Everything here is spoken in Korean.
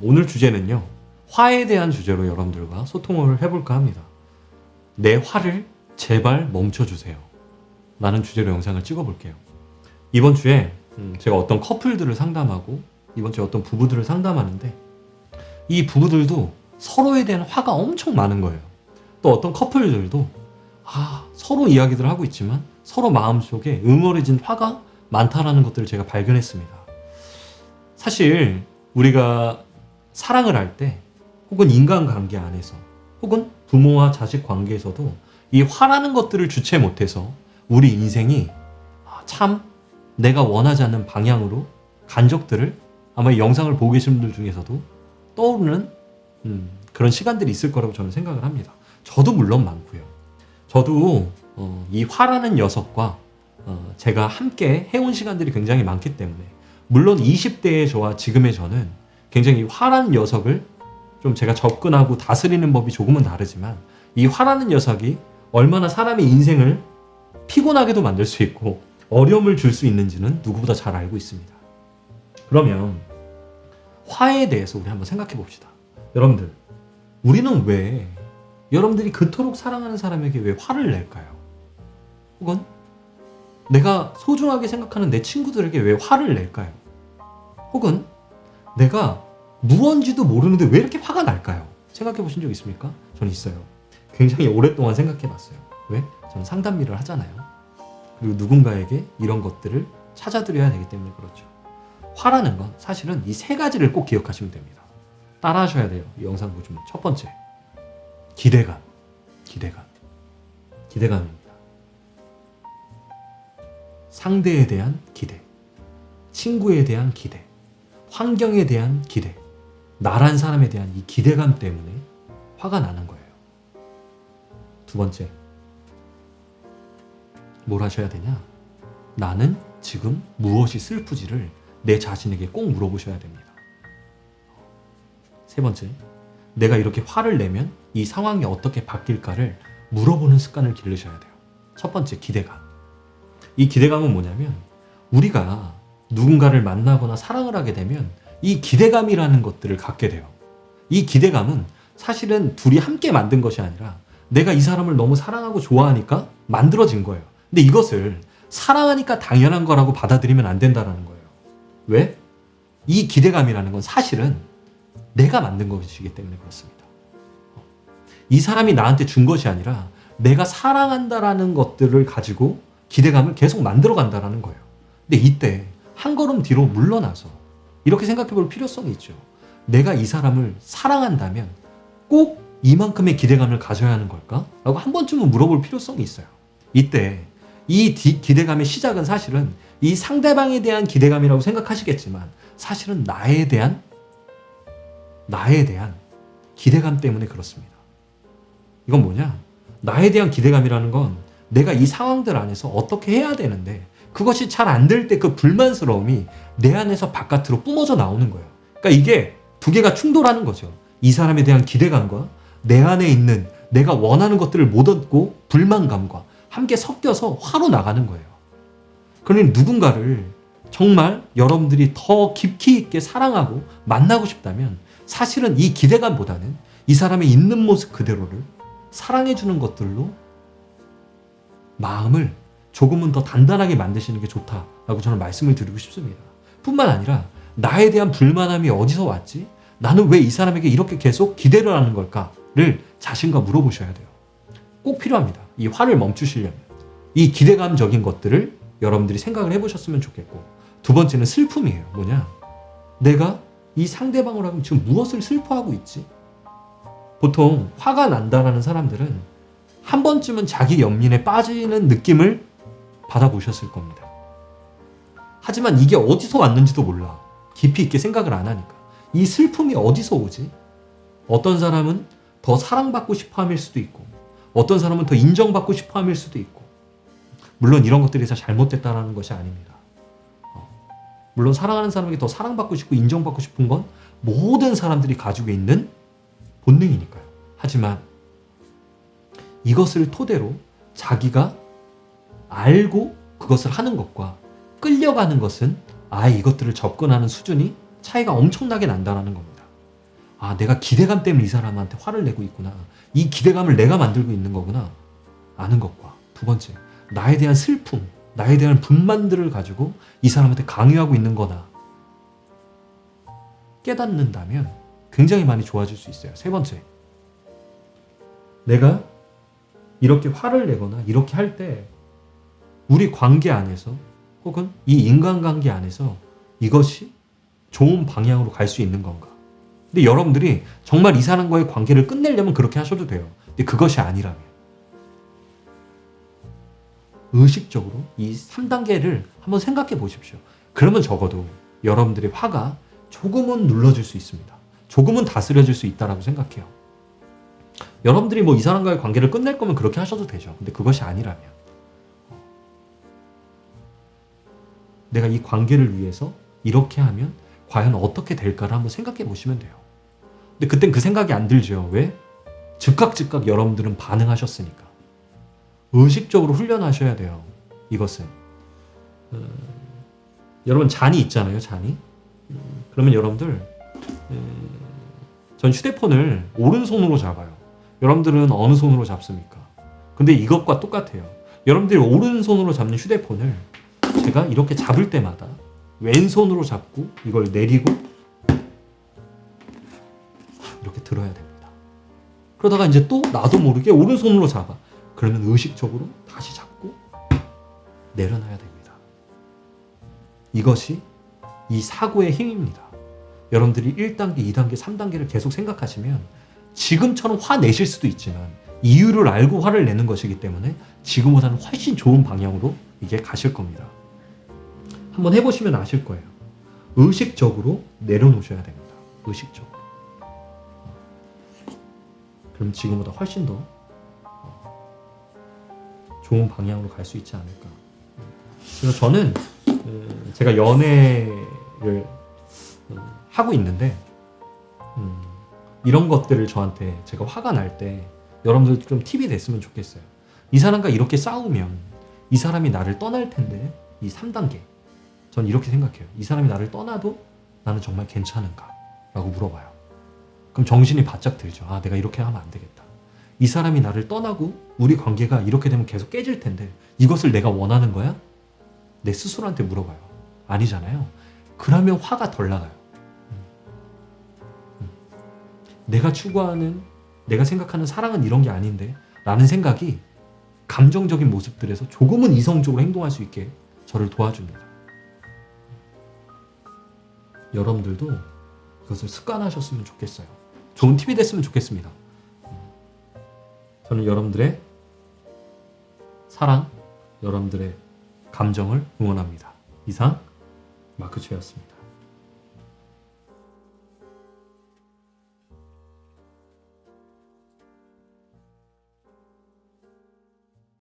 오늘 주제는요. 화에 대한 주제로 여러분들과 소통을 해볼까 합니다. 내 화를 제발 멈춰주세요. 라는 주제로 영상을 찍어볼게요. 이번 주에 제가 어떤 커플들을 상담하고 이번 주에 어떤 부부들을 상담하는데 이 부부들도 서로에 대한 화가 엄청 많은 거예요. 또 어떤 커플들도 서로 이야기들을 하고 있지만 서로 마음속에 응어리진 화가 많다라는 것들을 제가 발견했습니다. 사실 우리가 사랑을 할 때 혹은 인간관계 안에서 혹은 부모와 자식 관계에서도 이 화라는 것들을 주체 못해서 우리 인생이 참 내가 원하지 않는 방향으로 간 적들을 아마 이 영상을 보고 계신 분들 중에서도 떠오르는 그런 시간들이 있을 거라고 저는 생각을 합니다. 저도 물론 많고요. 저도 이 화라는 녀석과 제가 함께 해온 시간들이 굉장히 많기 때문에 물론 20대의 저와 지금의 저는 굉장히 이 화라는 녀석을 좀 제가 접근하고 다스리는 법이 조금은 다르지만 이 화라는 녀석이 얼마나 사람의 인생을 피곤하게도 만들 수 있고 어려움을 줄 수 있는지는 누구보다 잘 알고 있습니다. 그러면 화에 대해서 우리 한번 생각해 봅시다. 여러분들, 우리는 왜 여러분들이 그토록 사랑하는 사람에게 왜 화를 낼까요? 혹은 내가 소중하게 생각하는 내 친구들에게 왜 화를 낼까요? 혹은 내가 무언지도 모르는데 왜 이렇게 화가 날까요? 생각해 보신 적 있습니까? 저는 있어요. 굉장히 오랫동안 생각해 봤어요. 왜? 저는 상담 일을 하잖아요. 그리고 누군가에게 이런 것들을 찾아드려야 되기 때문에 그렇죠. 화라는 건 사실은 이 세 가지를 꼭 기억하시면 됩니다. 따라 하셔야 돼요. 이 영상 보시면. 첫 번째, 기대감입니다. 상대에 대한 기대, 친구에 대한 기대, 환경에 대한 기대, 나란 사람에 대한 이 기대감 때문에 화가 나는 거예요. 두 번째, 뭘 하셔야 되냐? 나는 지금 무엇이 슬프지를 내 자신에게 꼭 물어보셔야 됩니다. 세 번째, 내가 이렇게 화를 내면 이 상황이 어떻게 바뀔까를 물어보는 습관을 기르셔야 돼요. 첫 번째, 기대감. 이 기대감은 뭐냐면 우리가 누군가를 만나거나 사랑을 하게 되면 이 기대감이라는 것들을 갖게 돼요. 이 기대감은 사실은 둘이 함께 만든 것이 아니라 내가 이 사람을 너무 사랑하고 좋아하니까 만들어진 거예요. 근데 이것을 사랑하니까 당연한 거라고 받아들이면 안 된다는 거예요. 왜? 이 기대감이라는 건 사실은 내가 만든 것이기 때문에 그렇습니다. 이 사람이 나한테 준 것이 아니라 내가 사랑한다라는 것들을 가지고 기대감을 계속 만들어 간다라는 거예요. 근데 이때 한 걸음 뒤로 물러나서 이렇게 생각해 볼 필요성이 있죠. 내가 이 사람을 사랑한다면 꼭 이만큼의 기대감을 가져야 하는 걸까? 라고 한 번쯤은 물어볼 필요성이 있어요. 이때 이 기대감의 시작은 사실은 이 상대방에 대한 기대감이라고 생각하시겠지만 사실은 나에 대한 기대감 때문에 그렇습니다. 이건 뭐냐? 나에 대한 기대감이라는 건 내가 이 상황들 안에서 어떻게 해야 되는데 그것이 잘 안 될 때 그 불만스러움이 내 안에서 바깥으로 뿜어져 나오는 거예요. 그러니까 이게 두 개가 충돌하는 거죠. 이 사람에 대한 기대감과 내 안에 있는 내가 원하는 것들을 못 얻고 불만감과 함께 섞여서 화로 나가는 거예요. 그러니 누군가를 정말 여러분들이 더 깊이 있게 사랑하고 만나고 싶다면 사실은 이 기대감보다는 이 사람의 있는 모습 그대로를 사랑해주는 것들로 마음을 조금은 더 단단하게 만드시는 게 좋다라고 저는 말씀을 드리고 싶습니다. 뿐만 아니라 나에 대한 불만함이 어디서 왔지? 나는 왜 이 사람에게 이렇게 계속 기대를 하는 걸까를 자신과 물어보셔야 돼요. 꼭 필요합니다. 이 화를 멈추시려면. 이 기대감적인 것들을 여러분들이 생각을 해보셨으면 좋겠고, 두 번째는 슬픔이에요. 뭐냐? 내가 이 상대방을 하면 지금 무엇을 슬퍼하고 있지? 보통 화가 난다라는 사람들은 한 번쯤은 자기 연민에 빠지는 느낌을 받아보셨을 겁니다. 하지만 이게 어디서 왔는지도 몰라. 깊이 있게 생각을 안 하니까. 이 슬픔이 어디서 오지? 어떤 사람은 더 사랑받고 싶어 함일 수도 있고, 어떤 사람은 더 인정받고 싶어 함일 수도 있고, 물론 이런 것들이 다 잘못됐다는 것이 아닙니다. 물론 사랑하는 사람에게 더 사랑받고 싶고 인정받고 싶은 건 모든 사람들이 가지고 있는 본능이니까요. 하지만 이것을 토대로 자기가 알고 그것을 하는 것과 끌려가는 것은 아예 이것들을 접근하는 수준이 차이가 엄청나게 난다는 겁니다. 아, 내가 기대감 때문에 이 사람한테 화를 내고 있구나. 이 기대감을 내가 만들고 있는 거구나. 아는 것과 두 번째, 나에 대한 슬픔, 나에 대한 분만들을 가지고 이 사람한테 강요하고 있는 거나 깨닫는다면 굉장히 많이 좋아질 수 있어요. 세 번째, 내가 이렇게 화를 내거나 이렇게 할 때 우리 관계 안에서 혹은 이 인간관계 안에서 이것이 좋은 방향으로 갈 수 있는 건가? 근데 여러분들이 정말 이 사람과의 관계를 끝내려면 그렇게 하셔도 돼요. 근데 그것이 아니라면 의식적으로 이 3단계를 한번 생각해 보십시오. 그러면 적어도 여러분들의 화가 조금은 눌러질 수 있습니다. 조금은 다스려질 수 있다고 생각해요. 여러분들이 뭐 이 사람과의 관계를 끝낼 거면 그렇게 하셔도 되죠. 근데 그것이 아니라면 내가 이 관계를 위해서 이렇게 하면 과연 어떻게 될까를 한번 생각해 보시면 돼요. 근데 그땐 그 생각이 안 들죠. 왜? 즉각 여러분들은 반응하셨으니까. 의식적으로 훈련하셔야 돼요. 이것은 여러분 잔이 있잖아요. 잔이. 그러면 여러분들 전 휴대폰을 오른손으로 잡아요. 여러분들은 어느 손으로 잡습니까? 근데 이것과 똑같아요. 여러분들이 오른손으로 잡는 휴대폰을 제가 이렇게 잡을 때마다 왼손으로 잡고 이걸 내리고 이렇게 들어야 됩니다. 그러다가 이제 또 나도 모르게 오른손으로 잡아. 그러면 의식적으로 다시 잡고 내려놔야 됩니다. 이것이 이 사고의 힘입니다. 여러분들이 1단계, 2단계, 3단계를 계속 생각하시면 지금처럼 화내실 수도 있지만 이유를 알고 화를 내는 것이기 때문에 지금보다는 훨씬 좋은 방향으로 이게 가실 겁니다. 한번 해보시면 아실 거예요. 의식적으로 내려놓으셔야 됩니다. 의식적으로. 그럼 지금보다 훨씬 더 좋은 방향으로 갈 수 있지 않을까. 그래서 저는 제가 연애를 하고 있는데 이런 것들을 저한테 제가 화가 날 때 여러분들 좀 팁이 됐으면 좋겠어요. 이 사람과 이렇게 싸우면 이 사람이 나를 떠날 텐데 이 3단계 전 이렇게 생각해요. 이 사람이 나를 떠나도 나는 정말 괜찮은가? 라고 물어봐요. 그럼 정신이 바짝 들죠. 아, 내가 이렇게 하면 안 되겠다. 이 사람이 나를 떠나고 우리 관계가 이렇게 되면 계속 깨질 텐데 이것을 내가 원하는 거야? 내 스스로한테 물어봐요. 아니잖아요. 그러면 화가 덜 나가요. 내가 추구하는, 내가 생각하는 사랑은 이런 게 아닌데 라는 생각이 감정적인 모습들에서 조금은 이성적으로 행동할 수 있게 저를 도와줍니다. 여러분들도 이것을 습관하셨으면 좋겠어요. 좋은 팁이 됐으면 좋겠습니다. 저는 여러분들의 사랑, 여러분들의 감정을 응원합니다. 이상 마크 최였습니다.